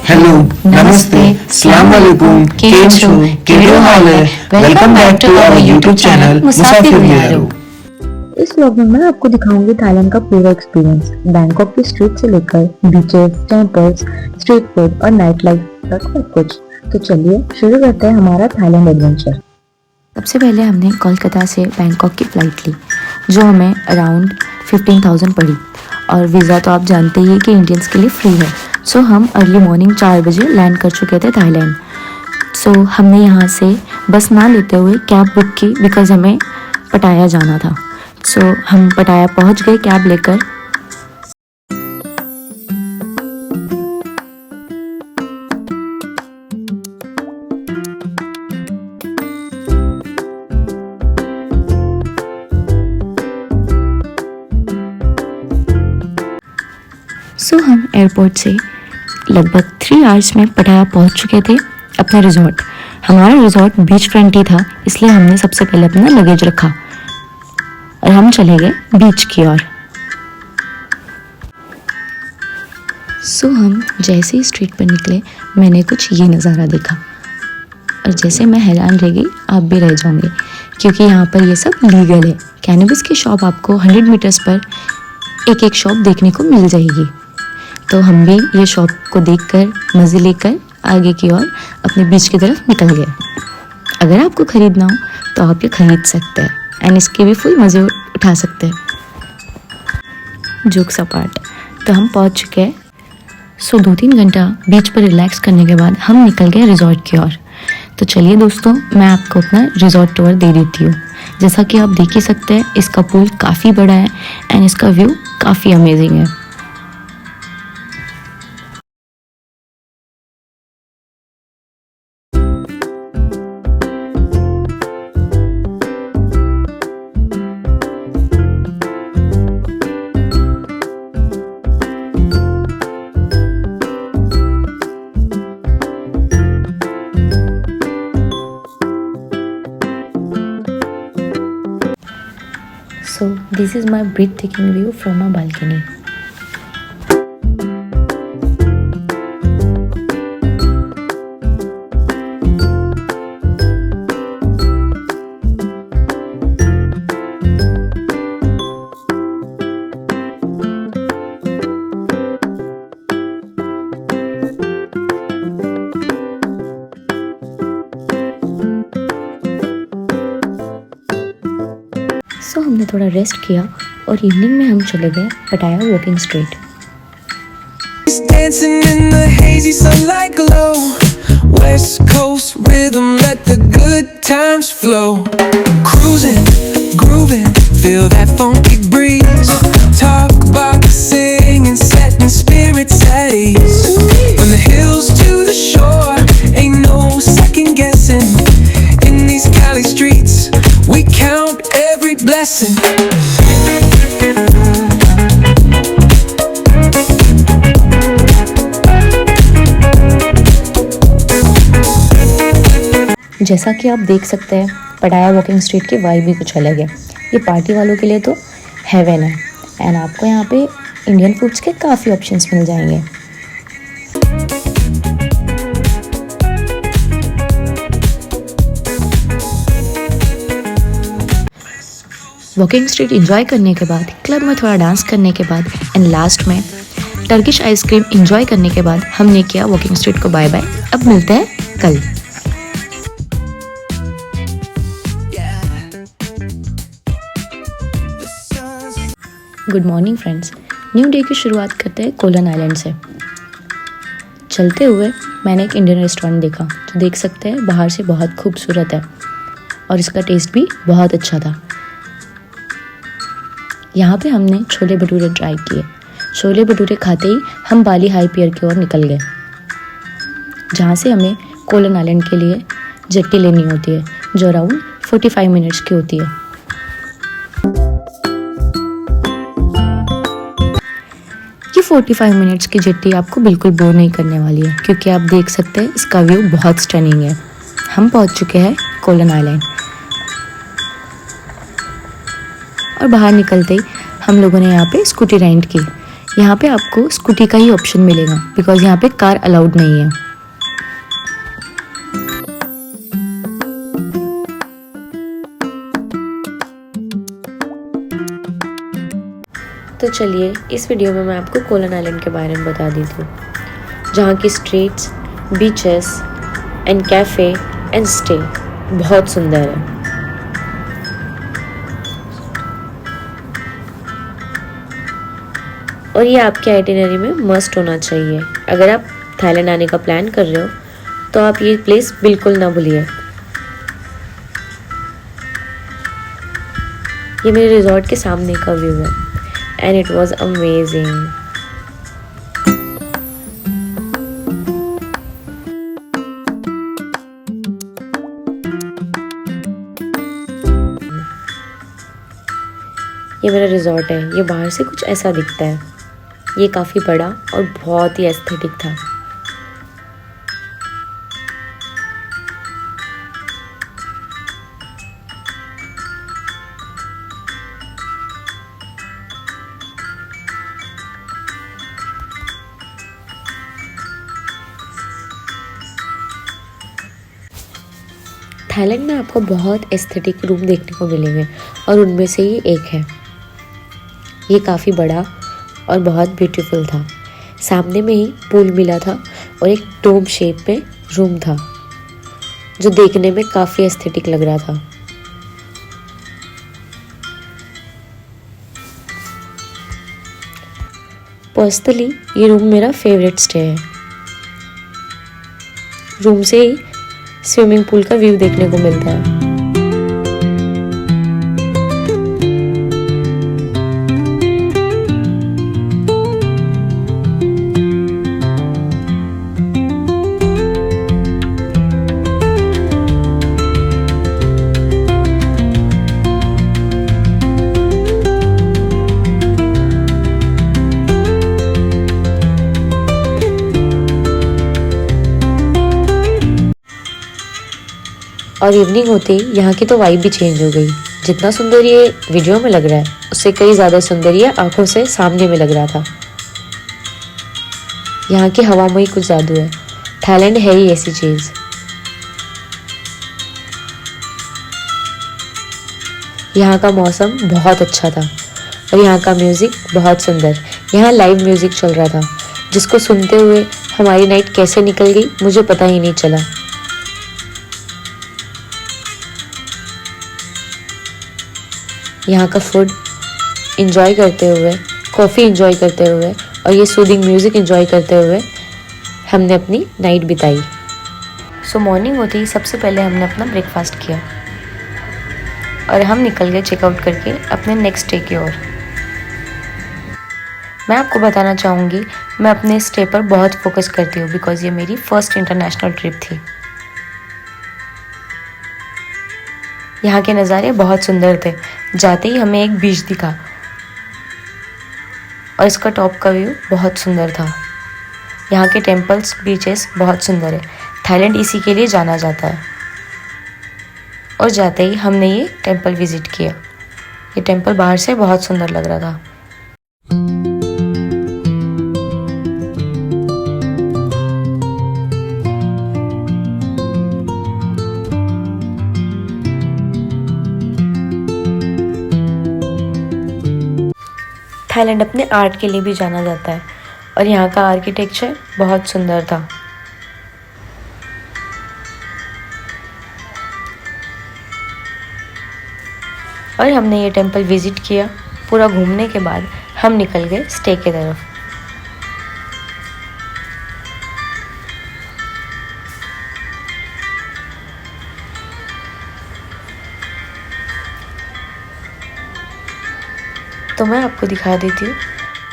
Hello नमस्ते अस्सलाम वालेकुम केम छो केड़ो हाल है welcome back to our YouTube channel Musafir Yaaro. इस व्लॉग में मैं आपको दिखाऊंगी थाईलैंड का पूरा एक्सपीरियंस, बैंकॉक की स्ट्रीट से लेकर बीचेस, टेम्पल्स, स्ट्रीट फूड और नाइट लाइफ तक सब कुछ। तो चलिए शुरू करते हैं हमारा थाईलैंड एडवेंचर। सबसे पहले हमने कोलकाता से बैंकॉक की फ़्लाइट ली जो हमें अराउंड 15,000 पड़ी, और वीज़ा तो आप जानते ही हैं कि इंडियंस के लिए फ्री है। सो हम अर्ली मॉर्निंग 4 बजे लैंड कर चुके थे थाईलैंड। सो हमने यहाँ से बस ना लेते हुए कैब बुक की बिकॉज़ हमें पटाया जाना था। सो हम पटाया पहुँच गए कैब लेकर। सो हम एयरपोर्ट से लगभग 3 आवर्स में पटाया पहुंच चुके थे अपने रिजॉर्ट। हमारा रिजॉर्ट बीच फ्रंट ही था, इसलिए हमने सबसे पहले अपना लगेज रखा और हम चले गए बीच की ओर। सो हम जैसे ही स्ट्रीट पर निकले मैंने कुछ ये नज़ारा देखा और जैसे मैं हैरान रह गई, आप भी रह जाओगे, क्योंकि यहाँ पर ये सब लीगल है। कैनबिस की शॉप आपको 100 मीटर्स पर एक एक शॉप देखने को मिल जाएगी। तो हम भी ये शॉप को देखकर मज़े लेकर आगे की ओर अपने बीच की तरफ निकल गए। अगर आपको ख़रीदना हो तो आप ये ख़रीद सकते हैं एंड इसके भी फुल मज़े उठा सकते हैं। जोक्स अपार्ट, तो हम पहुंच चुके हैं। सो 2-3 घंटा बीच पर रिलैक्स करने के बाद हम निकल गए रिजॉर्ट की ओर। तो चलिए दोस्तों, मैं आपको अपना रिजॉर्ट टूर दे देती हूँ। जैसा कि आप देख ही सकते हैं, इसका पूल काफ़ी बड़ा है एंड इसका व्यू काफ़ी अमेजिंग है। So this is my breathtaking view from a balcony. सो हमने थोड़ा रेस्ट किया और इवनिंग में हम चले गए पटाया walking street. Dancing in the hazy sunlight glow, West Coast rhythm, let the good times flow. Cruising, grooving, feel that funky breeze. Talk about singing, setting spirits at ease. From the hills to the shore, ain't no second guessing. In these Cali streets, we count every blessing. जैसा कि आप देख सकते हैं, पटाया walking street की vibe भी कुछ अलग है। ये पार्टी वालों के लिए तो हेवन है एंड आपको यहाँ पे इंडियन फूड्स के काफ़ी ऑप्शंस मिल जाएंगे। वॉकिंग स्ट्रीट एंजॉय करने के बाद, क्लब में थोड़ा डांस करने के बाद एंड लास्ट में टर्किश आइसक्रीम एंजॉय करने के बाद हमने किया वॉकिंग स्ट्रीट को बाय बाय। अब मिलते हैं कल। Good morning friends, new day की शुरुआत करते हैं कोलन आइलैंड से। चलते हुए मैंने एक इंडियन रेस्टोरेंट देखा जो देख सकते हैं बाहर से बहुत खूबसूरत है और इसका टेस्ट भी बहुत अच्छा था। यहाँ पे हमने छोले भटूरे ट्राई किए। छोले भटूरे खाते ही हम बाली हाई पियर की ओर निकल गए, जहाँ से हमें कोलन आइलैंड के लिए जेट्टी लेनी होती है जो अराउंड 45 मिनट्स की होती है। ये 45 मिनट्स की जेट्टी आपको बिल्कुल बोर नहीं करने वाली है, क्योंकि आप देख सकते हैं इसका व्यू बहुत स्टनिंग है। हम पहुँच चुके हैं कोलन आइलैंड और बाहर निकलते ही हम लोगों ने यहाँ पे स्कूटी रेंट की। यहाँ पे आपको स्कूटी का ही ऑप्शन मिलेगा बिकॉज यहाँ पे कार अलाउड नहीं है। तो चलिए इस वीडियो में मैं आपको कोलन आइलैंड के बारे में बता देती हूँ, जहाँ की streets, beaches and cafe and stay बहुत सुंदर है। और ये आपके आइटिनरी में मस्ट होना चाहिए। अगर आप थाईलैंड आने का प्लान कर रहे हो तो आप ये प्लेस बिल्कुल ना भूलिए। ये मेरे रिजॉर्ट के सामने का व्यू है एंड इट वाज अमेजिंग। ये मेरा रिजॉर्ट है। ये बाहर से कुछ ऐसा दिखता है। ये काफ़ी बड़ा और बहुत ही एस्थेटिक था। थाईलैंड में आपको बहुत एस्थेटिक रूम देखने को मिलेंगे और उनमें से ये एक है। ये काफ़ी बड़ा और बहुत ब्यूटीफुल था। सामने में ही पूल मिला था और एक डोम शेप में रूम था जो देखने में काफ़ी एस्थेटिक लग रहा था। पर्सनली ये रूम मेरा फेवरेट स्टे है। रूम से ही स्विमिंग पूल का व्यू देखने को मिलता है। और इवनिंग होते ही यहाँ की तो वाइब भी चेंज हो गई। जितना सुंदर ये वीडियो में लग रहा है उससे कई ज़्यादा सुंदर ये आंखों से सामने में लग रहा था। यहाँ की हवा में ही कुछ जादू है। थाईलैंड है ही ऐसी चीज़। यहाँ का मौसम बहुत अच्छा था और यहाँ का म्यूज़िक बहुत सुंदर। यहाँ लाइव म्यूज़िक चल रहा था जिसको सुनते हुए हमारी नाइट कैसे निकल गई मुझे पता ही नहीं चला। यहाँ का फूड इंजॉय करते हुए, कॉफ़ी इंजॉय करते हुए और ये सूदिंग म्यूज़िक इंजॉय करते हुए हमने अपनी नाइट बिताई। सो मॉर्निंग होते ही सबसे पहले हमने अपना ब्रेकफास्ट किया और हम निकल गए चेकआउट करके अपने नेक्स्ट डे की ओर। मैं आपको बताना चाहूँगी मैं अपने स्टे पर बहुत फोकस करती हूँ बिकॉज़ ये मेरी फर्स्ट इंटरनेशनल ट्रिप थी। यहाँ के नज़ारे बहुत सुंदर थे। जाते ही हमें एक बीच दिखा और इसका टॉप का व्यू बहुत सुंदर था। यहाँ के टेम्पल्स, बीचेस बहुत सुंदर है। थाईलैंड इसी के लिए जाना जाता है। और जाते ही हमने ये टेम्पल विज़िट किया। ये टेम्पल बाहर से बहुत सुंदर लग रहा था। थाईलैंड अपने आर्ट के लिए भी जाना जाता है और यहाँ का आर्किटेक्चर बहुत सुंदर था। और हमने ये टेम्पल विज़िट किया। पूरा घूमने के बाद हम निकल गए स्टे की तरफ। तो मैं आपको दिखा देती हूँ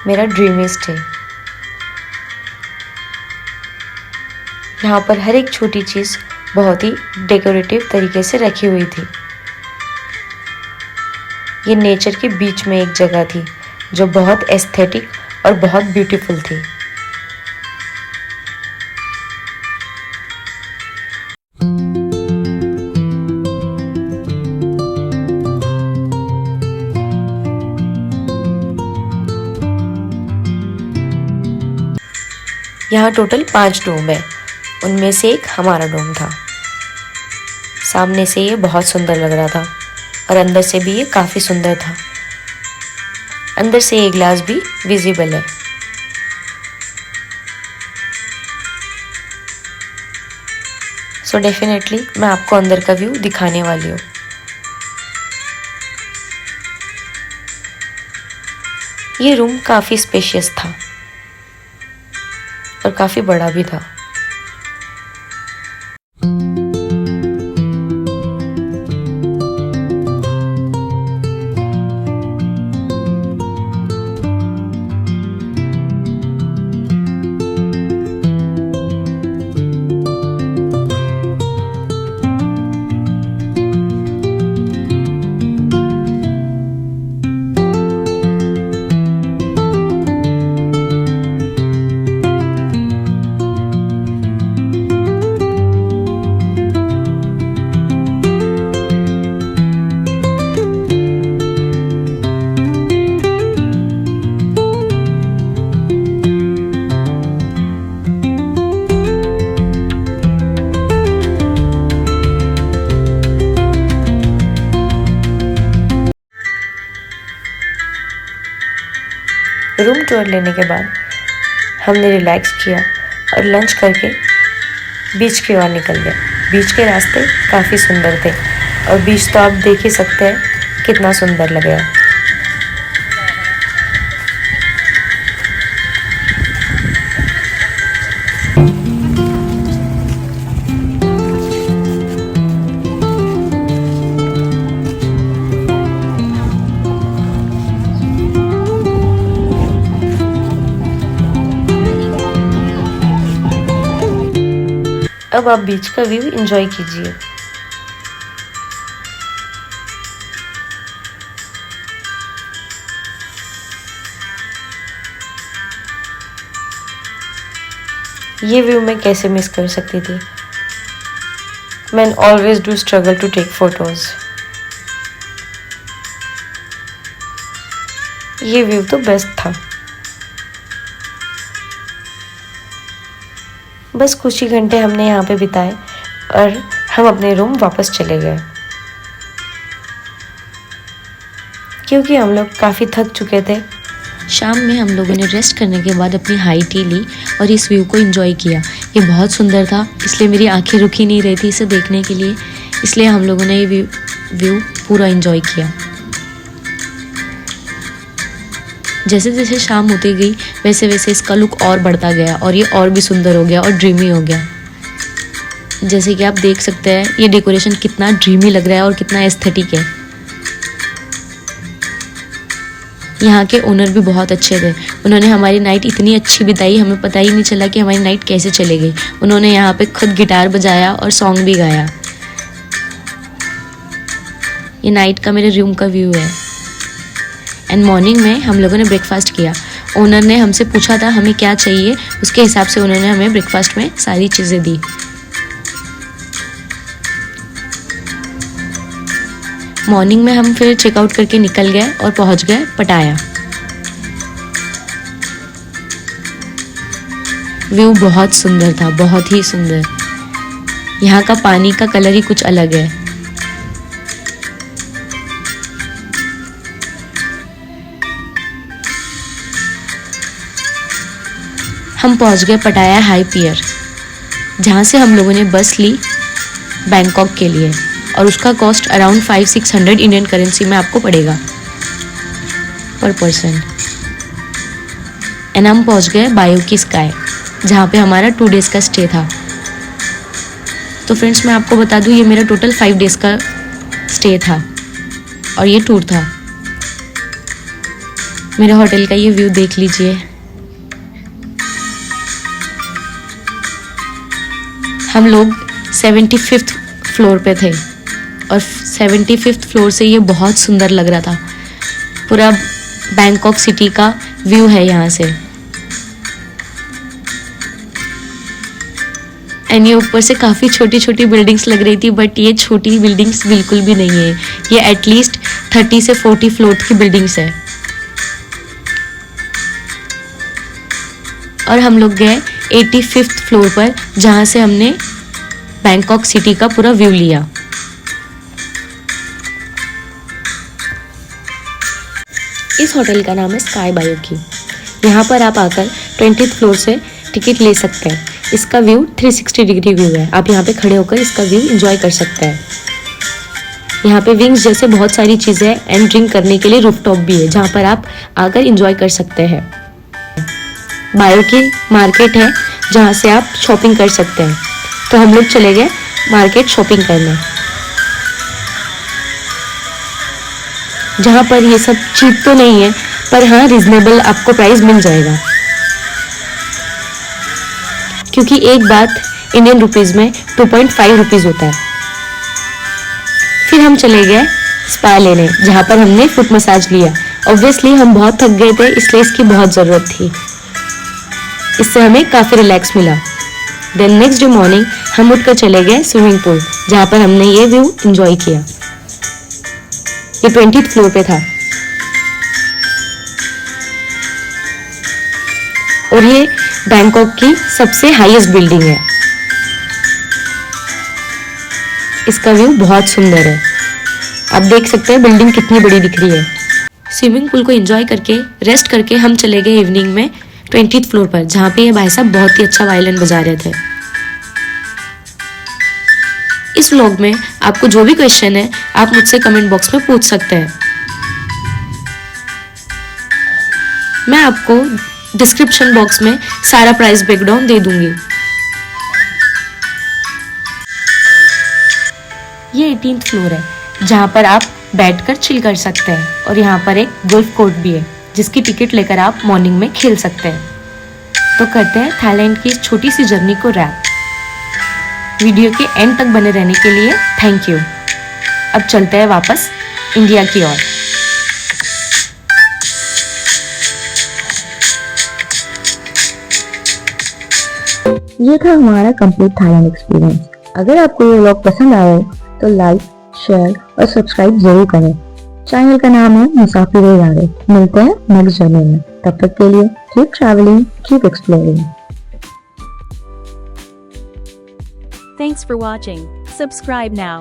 मेरा ड्रीमी स्टे। यहाँ पर हर एक छोटी चीज़ बहुत ही डेकोरेटिव तरीके से रखी हुई थी। ये नेचर के बीच में एक जगह थी जो बहुत एस्थेटिक और बहुत ब्यूटीफुल थी। यहाँ टोटल 5 रूम है, उनमें से एक हमारा रूम था। सामने से ये बहुत सुंदर लग रहा था और अंदर से भी ये काफ़ी सुंदर था। अंदर से ये ग्लास भी विजिबल है। सो डेफिनेटली मैं आपको अंदर का व्यू दिखाने वाली हूँ। ये रूम काफ़ी स्पेशियस था और काफ़ी बड़ा भी था। रूम टूर लेने के बाद हमने रिलैक्स किया और लंच करके बीच की ओर निकल गए। बीच के रास्ते काफ़ी सुंदर थे और बीच तो आप देख ही सकते हैं कितना सुंदर लग रहा है। अब आप बीच का व्यू एंजॉय कीजिए। ये व्यू मैं कैसे मिस कर सकती थी। मैं always do struggle to take photos. ये व्यू तो बेस्ट था। बस कुछ ही घंटे हमने यहाँ पे बिताए और हम अपने रूम वापस चले गए, क्योंकि हम लोग काफ़ी थक चुके थे। शाम में हम लोगों ने रेस्ट करने के बाद अपनी हाई टी ली और इस व्यू को एंजॉय किया। ये बहुत सुंदर था, इसलिए मेरी आंखें रुक ही नहीं रही थी इसे देखने के लिए, इसलिए हम लोगों ने ये व्यू पूरा एंजॉय किया। जैसे जैसे शाम होती गई वैसे वैसे इसका लुक और बढ़ता गया और ये और भी सुंदर हो गया और ड्रीमी हो गया। जैसे कि आप देख सकते हैं ये डेकोरेशन कितना ड्रीमी लग रहा है और कितना एस्थेटिक है। यहाँ के ओनर भी बहुत अच्छे थे। उन्होंने हमारी नाइट इतनी अच्छी बिताई, हमें पता ही नहीं चला कि हमारी नाइट कैसे चले गई। उन्होंने यहाँ पे खुद गिटार बजाया और सॉन्ग भी गाया। ये नाइट का मेरे रूम का व्यू है। एंड मॉर्निंग में हम लोगों ने ब्रेकफास्ट किया। ओनर ने हमसे पूछा था हमें क्या चाहिए, उसके हिसाब से उन्होंने हमें ब्रेकफास्ट में सारी चीज़ें दी। मॉर्निंग में हम फिर चेकआउट करके निकल गए और पहुंच गए पटाया। व्यू बहुत सुंदर था, बहुत ही सुंदर। यहाँ का पानी का कलर ही कुछ अलग है। हम पहुंच गए पटाया हाई पियर, जहाँ से हम लोगों ने बस ली बैंकॉक के लिए और उसका कॉस्ट अराउंड 500-600 इंडियन करेंसी में आपको पड़ेगा पर पर्सन। एंड हम पहुंच गए बायो की स्काई, जहाँ पे हमारा 2 डेज़ का स्टे था। तो फ्रेंड्स मैं आपको बता दूँ ये मेरा टोटल 5 डेज़ का स्टे था और ये टूर था। मेरे होटल का ये व्यू देख लीजिए। हम लोग 75th फ्लोर पे थे और 75th फ्लोर से ये बहुत सुंदर लग रहा था। पूरा बैंकॉक सिटी का व्यू है यहाँ से। एंड ये ऊपर से काफ़ी छोटी छोटी बिल्डिंग्स लग रही थी, बट ये छोटी बिल्डिंग्स बिल्कुल भी नहीं है। ये एटलीस्ट 30 से 40 फ्लोर की बिल्डिंग्स है। और हम लोग गए 85th फ्लोर पर, जहाँ से हमने बैंकॉक सिटी का पूरा व्यू लिया। इस होटल का नाम है स्काई बायोकी। यहाँ पर आप आकर 20th फ्लोर से टिकट ले सकते हैं। इसका व्यू 360 डिग्री व्यू है। आप यहाँ पे खड़े होकर इसका व्यू एंजॉय कर सकते हैं। यहाँ पे विंग्स जैसे बहुत सारी चीज़ें हैं एंड ड्रिंक करने के लिए रूफटॉप भी है, जहाँ पर आप आकर एंजॉय कर सकते हैं। बायोकी मार्केट है जहाँ से आप शॉपिंग कर सकते हैं। तो हम लोग चले गए मार्केट शॉपिंग करने, जहाँ पर ये सब चीप तो नहीं है, पर हाँ रिजनेबल आपको प्राइस मिल जाएगा, क्योंकि एक बात इंडियन रुपीस में 2.5 रुपीज होता है। फिर हम चले गए स्पा लेने, जहाँ पर हमने फुट मसाज लिया। ऑब्वियसली हम बहुत थक गए थे, इसलिए इसकी बहुत ज़रूरत थी। इससे हमें काफ़ी रिलैक्स मिला। देन नेक्स्ट डे मॉर्निंग हम उठकर चले गए स्विमिंग पूल, जहाँ पर हमने ये व्यू एंजॉय किया। ये 20th फ्लोर पे था और ये बैंकॉक की सबसे हाईएस्ट बिल्डिंग है। इसका व्यू बहुत सुंदर है। आप देख सकते हैं बिल्डिंग कितनी बड़ी दिख रही है। स्विमिंग पूल को एंजॉय करके रेस्ट करके हम चले गए इवनिंग में 20th फ्लोर पर, जहाँ पे ये भाई साहब बहुत ही अच्छा वायलिन बजा रहे थे। इस व्लॉग में आपको जो भी क्वेश्चन है आप मुझसे कमेंट बॉक्स में पूछ सकते हैं। मैं आपको डिस्क्रिप्शन बॉक्स में सारा प्राइस ब्रेकडाउन दे दूंगी। ये 18th फ्लोर है, जहाँ पर आप बैठकर चिल कर सकते हैं और यहाँ पर एक गोल्फ कोर्ट भी है, जिसकी टिकट लेकर आप मॉर्निंग में खेल सकते हैं। तो करते हैं थाईलैंड की इस छोटी सी जर्नी को रैप। वीडियो के एंड तक बने रहने के लिए थैंक यू। अब चलते हैं वापस इंडिया की ओर। ये था हमारा कंप्लीट थाईलैंड एक्सपीरियंस। अगर आपको ये व्लॉग पसंद आया हो तो लाइक, शेयर और सब्सक्राइब जरूर करें। चैनल का नाम है मुसाफिर यारे। मिलते हैं नेक्स्ट जर्नी में। तब तक के लिए keep travelling, keep exploring. Thanks for watching. Subscribe now.